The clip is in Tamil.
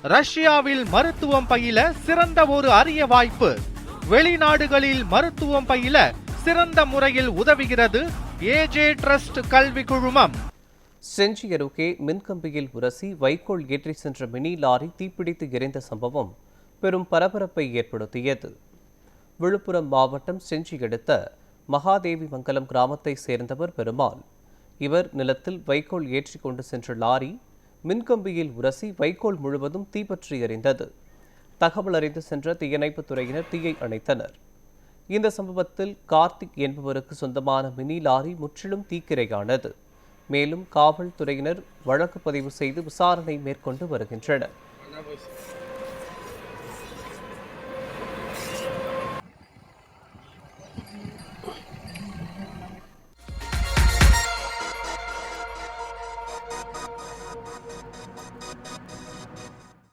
ரஷ்யாவில் மருத்துவம் பயில சிறந்த ஒரு அரிய வாய்ப்பு. வெளிநாடுகளில் மருத்துவம் பயில சிறந்த முறையில் உதவுகிறது ஏஜே ட்ரஸ்ட் கல்வி குழுமம். செஞ்சி அருகே மின்கம்பியில் உரசி வைக்கோல் ஏற்றி சென்ற மினி லாரி தீப்பிடித்து எரிந்த சம்பவம் பெரும் பரபரப்பை ஏற்படுத்தியது. விழுப்புரம் மாவட்டம் செஞ்சி அடுத்த மகாதேவி மங்கலம் கிராமத்தை சேர்ந்தவர் பெருமாள். இவர் நிலத்தில் வைக்கோல் ஏற்றி கொண்டு சென்ற லாரி மின்கம்பியில் உரசி வைக்கோல் முழுவதும் தீப்பற்றி எரிந்தது. தகவல் அறிந்து சென்ற தீயணைப்புத் துறையினர் தீயை அணைத்தனர். இந்த சம்பவத்தில் கார்த்திக் என்பவருக்கு சொந்தமான மினி லாரி முற்றிலும் தீக்கிரையானது. மேலும் காவல்துறையினர் வழக்கு பதிவு செய்து விசாரணை மேற்கொண்டு வருகின்றனர்.